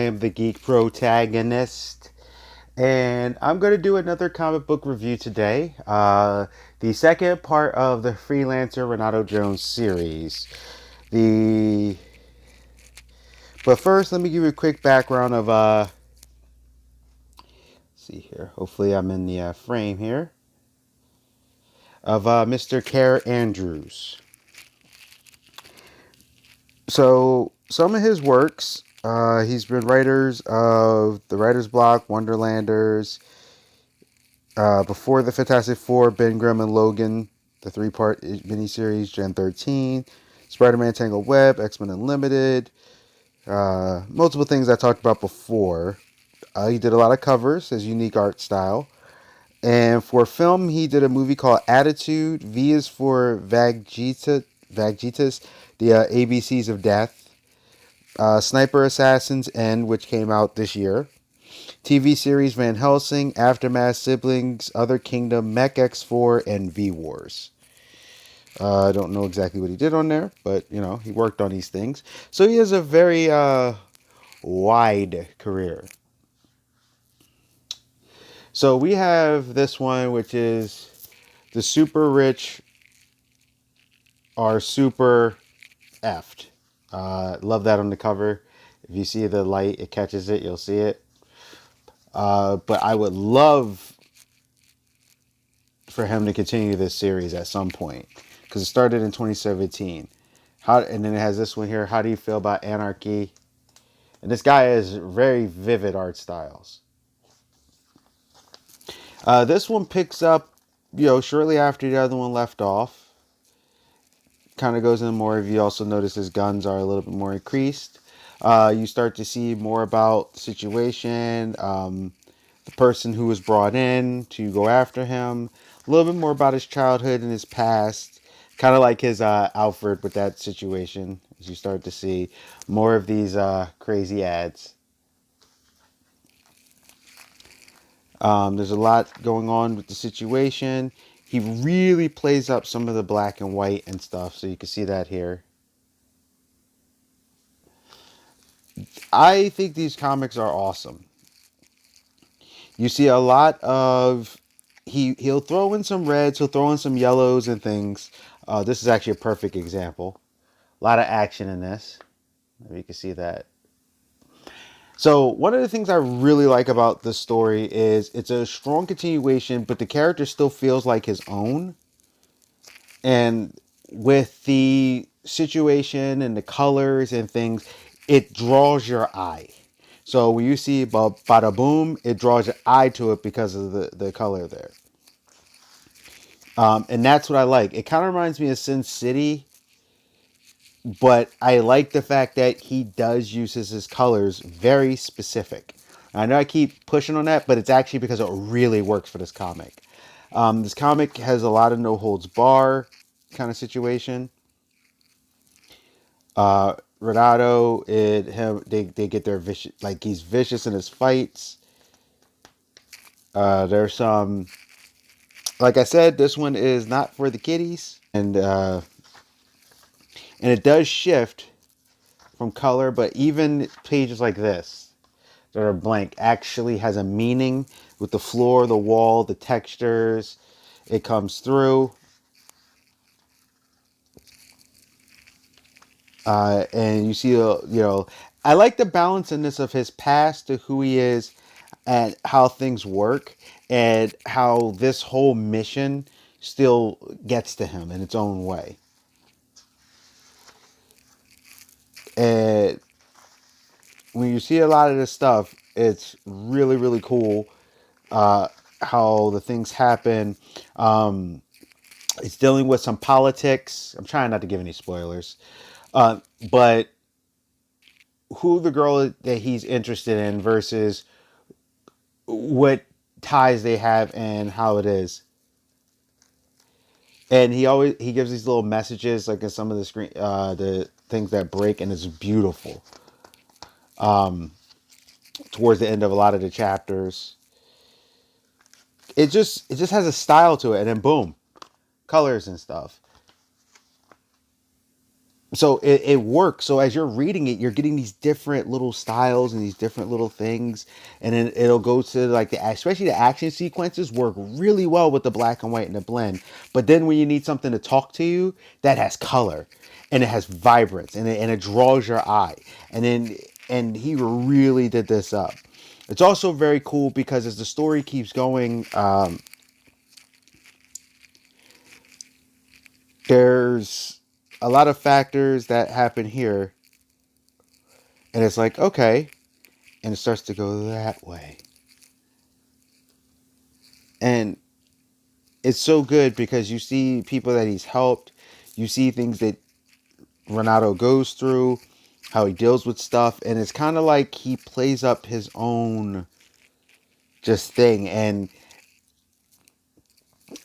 am the geek protagonist, and I'm going to do another comic book review today. The second part of the Freelancer Renato Jones series. The But first, let me give you a quick background of see here. Hopefully, I'm in the frame here of Mr. Care Andrews. So some of his works, he's been writers of the Writer's Block, Wonderlanders. Before the Fantastic Four, Ben Grimm and Logan, the three-part miniseries, Gen 13, Spider-Man Tangled Web, X-Men Unlimited, multiple things I talked about before. He did a lot of covers, his unique art style. And for film, he did a movie called Attitude. V is for Vagjitas, the ABCs of Death. Sniper Assassins End, which came out this year. TV series Van Helsing, Aftermath, Siblings, Other Kingdom, Mech X4, and V Wars. I don't know exactly what he did on there, but he worked on these things. So he has a very wide career. So we have this one, which is the super rich are super effed. Love that on the cover. If you see the light, it catches it, you'll see it. But I would love for him to continue this series at some point, because it started in 2017. And then it has this one here. How do you feel about Anarchy? And this guy has very vivid art styles. This one picks up, shortly after the other one left off. Kind of goes into more. If you also notice his guns are a little bit more increased. You start to see more about the situation, the person who was brought in to go after him, a little bit more about his childhood and his past, kind of like his Alfred with that situation, as you start to see more of these crazy ads. There's a lot going on with the situation. He really plays up some of the black and white and stuff, so you can see that here. I think these comics are awesome. You see a lot of he'll throw in some reds, he'll throw in some yellows and things. This is actually a perfect example. A lot of action in this. Maybe you can see that. So one of the things I really like about this story is it's a strong continuation, but the character still feels like his own. And with the situation and the colors and things, it draws your eye. So when you see bada boom, it draws your eye to it because of the color there. And that's what I like. It kind of reminds me of Sin City, but I like the fact that he does use his colors very specific. I know I keep pushing on that, but it's actually because it really works for this comic. This comic has a lot of no holds bar kind of situation. Renato, they get their vicious, like he's vicious in his fights. There's some, like I said, this one is not for the kiddies, and it does shift from color, but even pages like this that are blank actually has a meaning with the floor, the wall, the textures. It comes through. And you see, I like the balance in this of his past to who he is and how things work and how this whole mission still gets to him in its own way. And when you see a lot of this stuff, it's really, really cool how the things happen. It's dealing with some politics. I'm trying not to give any spoilers. But who the girl that he's interested in versus what ties they have and how it is. And he gives these little messages like in some of the things that break, and it's beautiful. Towards the end of a lot of the chapters, it just has a style to it, and then boom, colors and stuff. So it works. So as you're reading it, you're getting these different little styles and these different little things, and then it'll go to like especially the action sequences work really well with the black and white and the blend. But then when you need something to talk to you, that has color, and it has vibrance, and it draws your eye, and he really did this up. It's also very cool because as the story keeps going, there's a lot of factors that happen here, and it's like okay, and it starts to go that way. And it's so good because you see people that he's helped, you see things that Renato goes through, how he deals with stuff, and it's kind of like he plays up his own just thing. And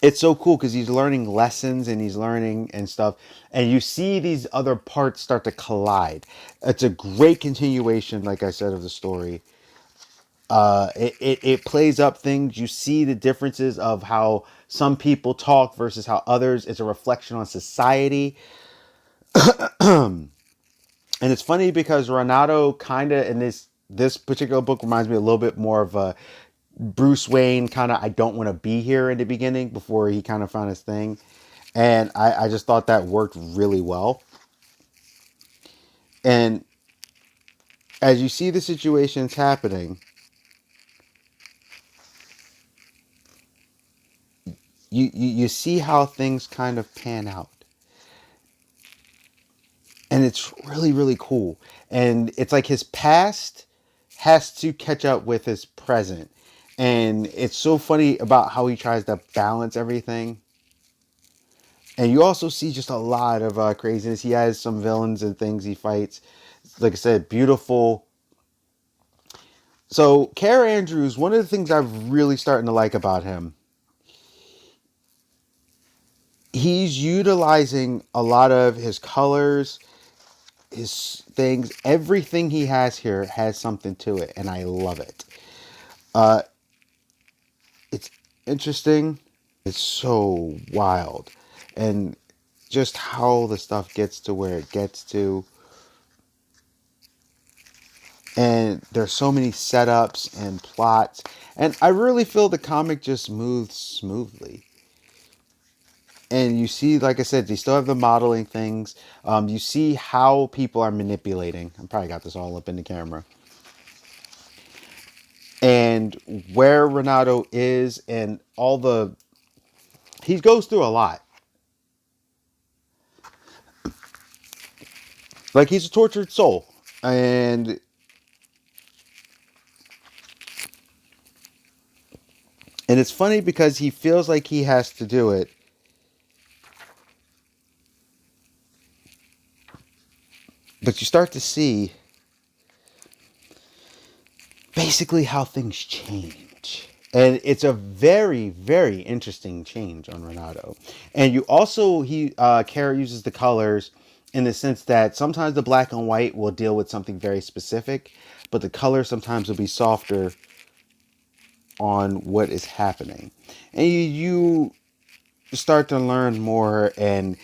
it's so cool because he's learning lessons and he's learning and stuff, and you see these other parts start to collide. It's a great continuation, like I said, of the story. It plays up things. You see the differences of how some people talk versus how others. It's a reflection on society. And it's funny because Renato kind of in this particular book reminds me a little bit more of a Bruce Wayne kind of I don't want to be here in the beginning before he kind of found his thing. And I just thought that worked really well. And as you see the situations happening, you see how things kind of pan out. And it's really really cool, and it's like his past has to catch up with his present, and it's so funny about how he tries to balance everything. And you also see just a lot of craziness. He has some villains and things he fights, like I said, beautiful. So Kara Andrews, one of the things I'm really starting to like about him, he's utilizing a lot of his colors, his things, everything he has here has something to it, and I love it. Uh, it's interesting. It's so wild, and just how the stuff gets to where it gets to, and there's so many setups and plots, and I really feel the comic just moves smoothly. And you see, like I said, they still have the modeling things. You see how people are manipulating. I probably got this all up in the camera. And where Renato is, and all the he goes through a lot. Like he's a tortured soul, and it's funny because he feels like he has to do it, but you start to see basically how things change. And it's a very, very interesting change on Renato. And you also Kara uses the colors in the sense that sometimes the black and white will deal with something very specific, but the color sometimes will be softer on what is happening. And you start to learn more, and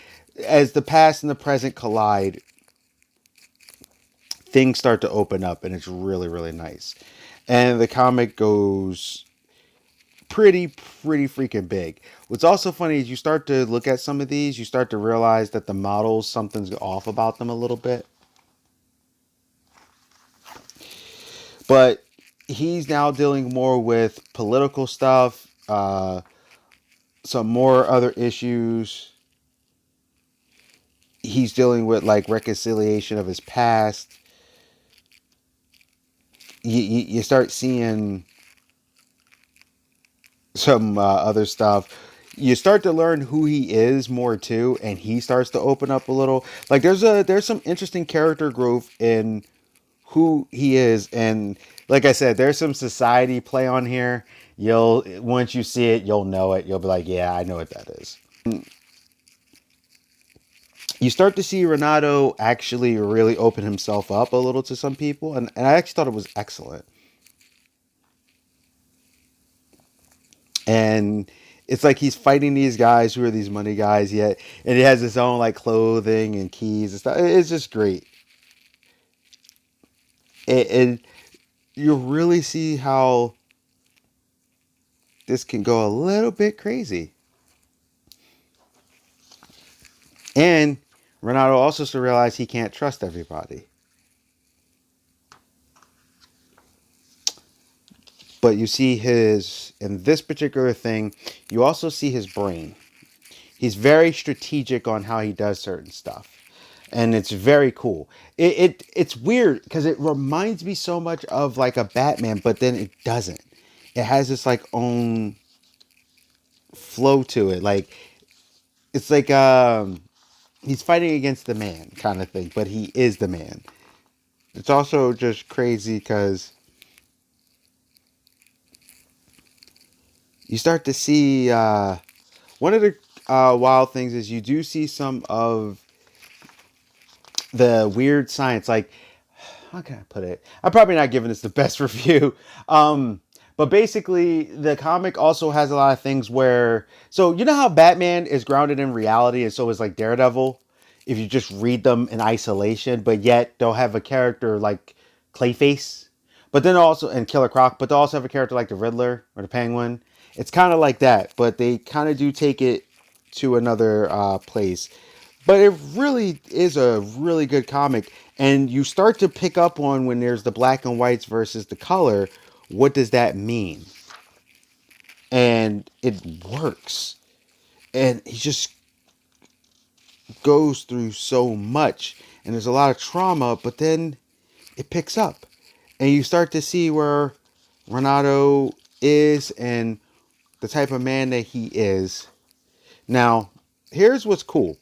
as the past and the present collide, things start to open up, and it's really really nice. And the comic goes pretty freaking big. What's also funny is you start to look at some of these, you start to realize that the models, something's off about them a little bit. But he's now dealing more with political stuff, some more other issues. He's dealing with like reconciliation of his past. You start seeing some other stuff. You start to learn who he is more too, and he starts to open up a little. Like there's some interesting character growth in who he is, and like I said, there's some society play on here. You'll once you see it, you'll know it. You'll be like, yeah, I know what that is. You start to see Renato actually really open himself up a little to some people, and I actually thought it was excellent. And It's like he's fighting these guys who are these money guys yet, and he has his own like clothing and keys and stuff. It's just great. And you really see how this can go a little bit crazy. And Renato also to realize he can't trust everybody. But you see his, in this particular thing, you also see his brain. He's very strategic on how he does certain stuff. And it's very cool. It's weird because it reminds me so much of like a Batman, but then it doesn't. It has this like own flow to it. Like it's like he's fighting against the man kind of thing, but he is the man. It's also just crazy because you start to see one of the wild things is you do see some of the weird science. Like, how can I put it? I'm probably not giving this the best review. But basically, the comic also has a lot of things where, so you know how Batman is grounded in reality, and so is like Daredevil. If you just read them in isolation, but yet they'll have a character like Clayface, but then also and Killer Croc, but they'll also have a character like the Riddler or the Penguin. It's kind of like that, but they kind of do take it to another place. But it really is a really good comic, and you start to pick up on when there's the black and whites versus the color. What does that mean? And it works, and he just goes through so much, and there's a lot of trauma, but then it picks up, and you start to see where Renato is and the type of man that he is. Now, here's what's cool.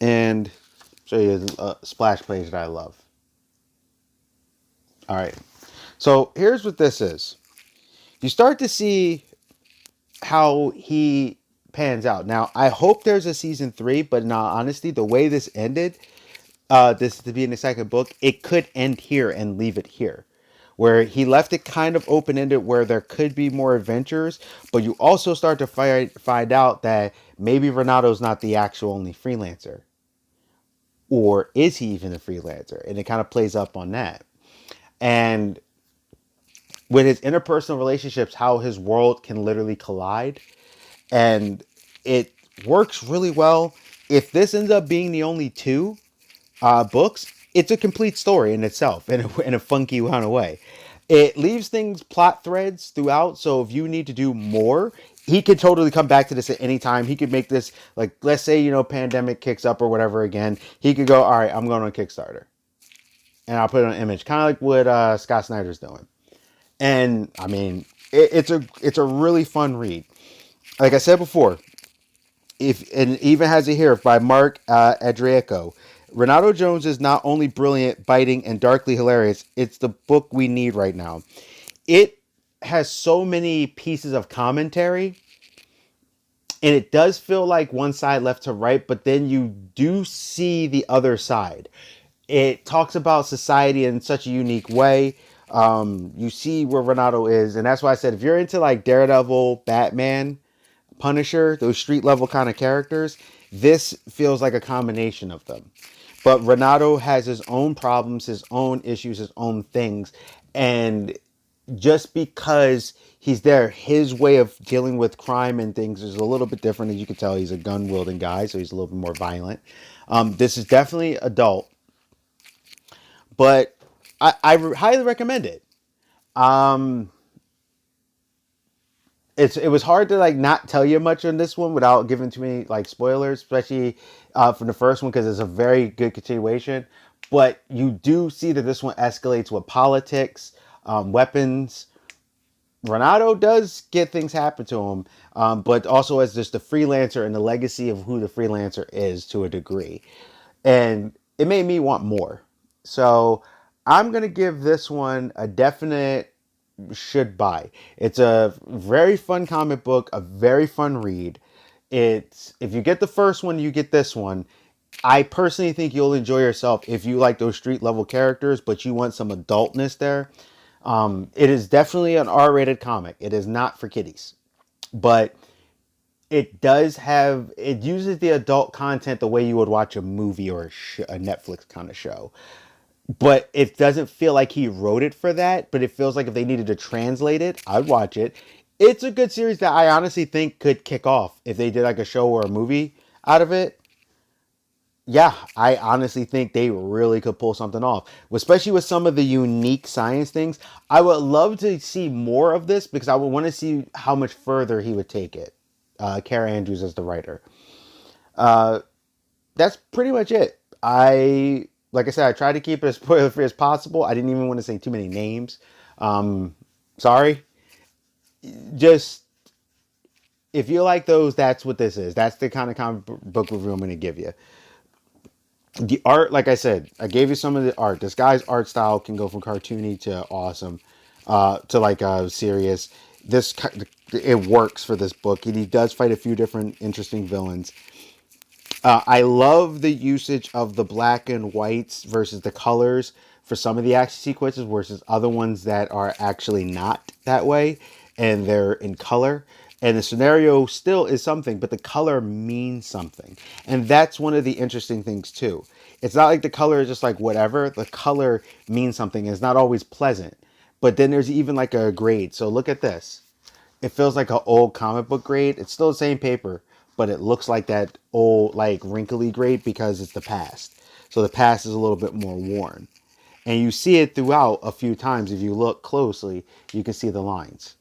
And show you a splash page that I love. All right. So here's what this is. You start to see how he pans out. Now, I hope there's a season 3, but in all honesty, the way this ended, this to be in the second book, it could end here and leave it here. Where he left it kind of open-ended where there could be more adventures, but you also start to find out that maybe Renato's not the actual only freelancer. Or is he even a freelancer? And it kind of plays up on that. And with his interpersonal relationships, how his world can literally collide. And it works really well. If this ends up being the only 2 books, it's a complete story in itself in a funky kind of way. It leaves things, plot threads throughout. So if you need to do more, he could totally come back to this at any time. He could make this, like, let's say, pandemic kicks up or whatever again. He could go, all right, I'm going on Kickstarter. And I'll put it on Image. Kind of like what Scott Snyder's doing. And, I mean, it's a really fun read. Like I said before, and even has it here by Mark Adriaco. Renato Jones is not only brilliant, biting, and darkly hilarious. It's the book we need right now. It has so many pieces of commentary, and it does feel like one side left to right, but then you do see the other side. It talks about society in such a unique way. You see where Renato is, and that's why I said if you're into like Daredevil, Batman, Punisher, those street level kind of characters, this feels like a combination of them. But Renato has his own problems, his own issues, his own things. And just because he's there, his way of dealing with crime and things is a little bit different. As you can tell, he's a gun wielding guy, so he's a little bit more violent. This is definitely adult, but I highly recommend it. Um, it was hard to like not tell you much on this one without giving too many like spoilers, especially from the first one because it's a very good continuation. But you do see that this one escalates with politics, weapons. Renato does get things happen to him, but also as just the freelancer and the legacy of who the freelancer is to a degree. And it made me want more. So I'm going to give this one a definite should buy. It's a very fun comic book, a very fun read. It's if you get the first one, you get this one. I personally think you'll enjoy yourself if you like those street level characters, but you want some adultness there. It is definitely an R-rated comic. It is not for kiddies, but it uses the adult content the way you would watch a movie or a Netflix kind of show. But it doesn't feel like he wrote it for that. But it feels like if they needed to translate it, I'd watch it. It's a good series that I honestly think could kick off if they did like a show or a movie out of it. Yeah, I honestly think they really could pull something off, especially with some of the unique science things. I would love to see more of this because I would want to see how much further he would take it. Kara Andrews as the writer. That's pretty much it. Like I said, I tried to keep it as spoiler free as possible. I didn't even want to say too many names. Sorry. Just if you like those, that's what this is. That's the kind of comic book review I'm going to give you. The art, like I said, I gave you some of the art. This guy's art style can go from cartoony to awesome, to like serious. This it works for this book, and he does fight a few different interesting villains. I love the usage of the black and whites versus the colors for some of the action sequences versus other ones that are actually not that way and they're in color. And the scenario still is something, but the color means something. And that's one of the interesting things, too. It's not like the color is just like whatever, the color means something. It's not always pleasant. But then there's even like a grade. So look at this. It feels like an old comic book grade. It's still the same paper, but it looks like that old, like wrinkly grade because it's the past. So the past is a little bit more worn. And you see it throughout a few times. If you look closely, you can see the lines.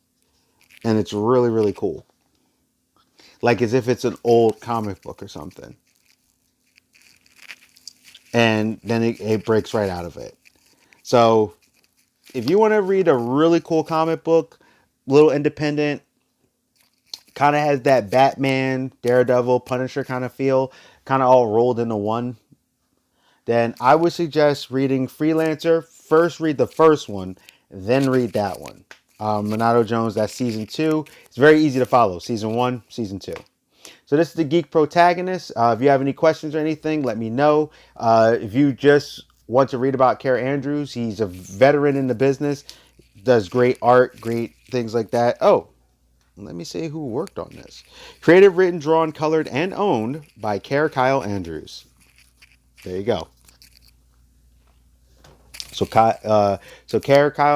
And it's really, really cool. Like as if it's an old comic book or something. And then it breaks right out of it. So if you want to read a really cool comic book, little independent, kind of has that Batman, Daredevil, Punisher kind of feel, kind of all rolled into one, then I would suggest reading Freelancer. First, read the first one, then read that one. Renato Jones, that's season 2. It's very easy to follow. Season 1, season 2. So this is the Geek Protagonist. If you have any questions or anything, let me know. If you just want to read about Kara Andrews, he's a veteran in the business, does great art, great things like that. Oh, let me see who worked on this. Created, written, drawn, colored, and owned by Kyle Andrews. There you go. So, Kyle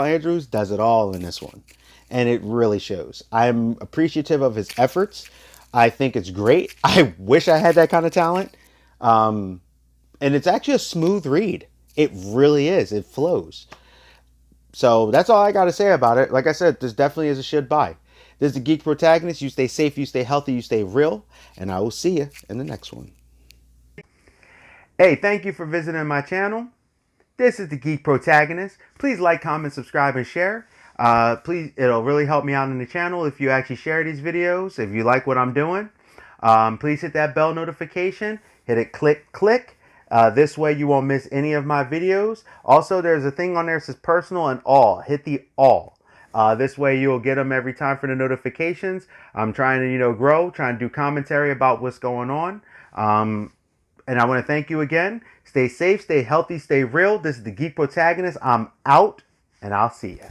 Andrews does it all in this one, and it really shows. I'm appreciative of his efforts. I think it's great. I wish I had that kind of talent. And it's actually a smooth read. It really is. It flows. So that's all I got to say about it. Like I said, this definitely is a should buy. This is the Geek Protagonist. You stay safe, you stay healthy, you stay real, and I will see you in the next one. Hey, thank you for visiting my channel. This is the Geek Protagonist. Please like, comment, subscribe, and share. Please, it'll really help me out in the channel if you actually share these videos. If you like what I'm doing, please hit that bell notification. Hit it, click. This way you won't miss any of my videos. Also, there's a thing on there that says personal and all. Hit the all. This way you'll get them every time for the notifications. I'm trying to, grow, trying to do commentary about what's going on. And I want to thank you again. Stay safe, stay healthy, stay real. This is the Geek Protagonist. I'm out, and I'll see you.